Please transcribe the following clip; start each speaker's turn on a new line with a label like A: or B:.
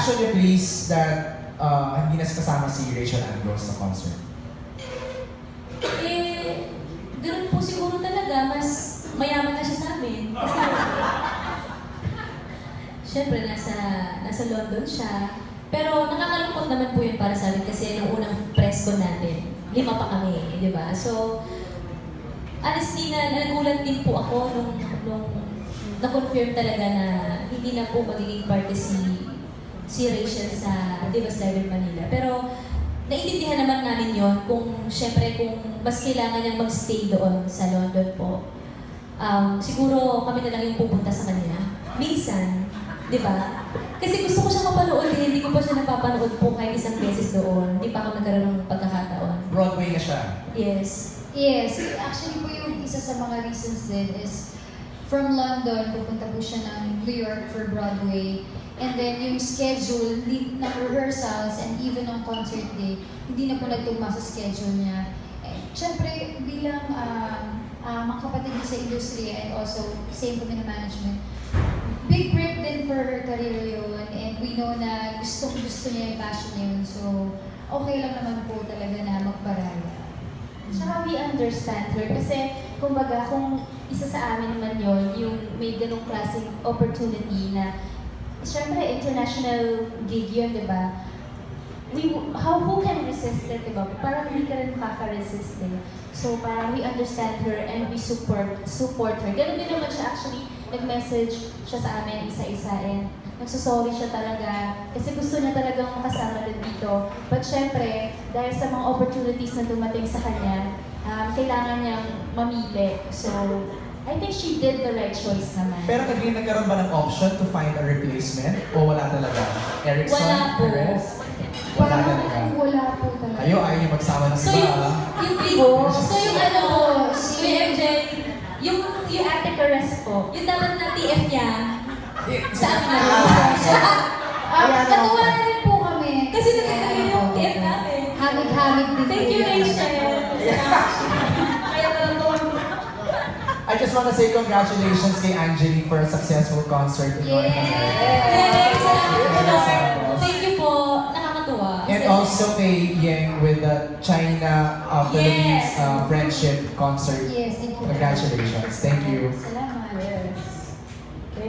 A: actually pleased that hindi na kasama si Rachel Andros sa concert?
B: Ganun po siguro talaga, mas mayaman na siya sa amin. Kasi, syempre, nasa London siya. Pero nakakalungkot naman po yun para sa amin kasi nung unang press ko natin, 5 pa kami, di ba? So, honestly, nagulat din po ako nung na-confirm talaga na hindi na po magiging parte si Rachel sa Divas Live in Manila. Pero, naiintindihan naman namin yon kung syempre kung mas kailangan niyang mag-stay doon sa London po. Siguro kami na lang yung pupunta sa kanya. Minsan, di ba? Kasi gusto ko siya mapanood eh. Hindi ko pa siya napapanood po kahit isang beses doon. Hindi pa ako nagkaroon ng pagkakataon.
A: Broadway na siya?
B: Yes.
C: Yes. Actually po yung isa sa mga reasons din is from London, pupunta po siya ng New York for Broadway. And then yung schedule ng rehearsals and even on concert day, hindi na po nagtugma sa schedule niya. Siyempre, bilang mga kapatid sa industry and also same kami na management, big break din for her career yun. And we know na gusto niya yung passion niya yun. So, okay lang naman po talaga na magbaraya.
B: Tsaka we understand her kasi kumbaga kung isa sa amin naman yun, yung may ganong klaseng opportunity na siyempre, international gig yun, di ba? Who can resist it, di ba? Parang hindi ka rin makaka-resist eh. So, parang we understand her and we support her. Ganun din naman siya actually, nag-message siya sa amin isa-isa and nagsusorry siya talaga kasi gusto niya talagang makasama din dito. But syempre, dahil sa mga opportunities na dumating sa kanya, kailangan niyang mamili. So, I think she did the right choice naman.
A: Pero nagkaroon ba ng option to find a replacement? O wala talaga? Erickson?
B: Wala po.
A: Wala talaga?
C: Wala po talaga.
A: Kayo ayaw niyo magsama ng iba.
B: So yung si MJ, yung Ate Caress po, yung dapat na TF niya, sa amin na.
C: Katuwa na rin po kami.
B: Kasi nagkakaroon yung TF namin.
C: Hamig-hamig din.
B: Thank you, Rachel. Kaya pala to.
A: I just want to say congratulations kay Angeline for a successful concert in North America.
B: Thank you po. Nakakatuwa.
A: And also kay Yeng with the China-Philippines friendship concert.
C: Yes, thank you.
A: Congratulations. Thank you.
C: Salamat.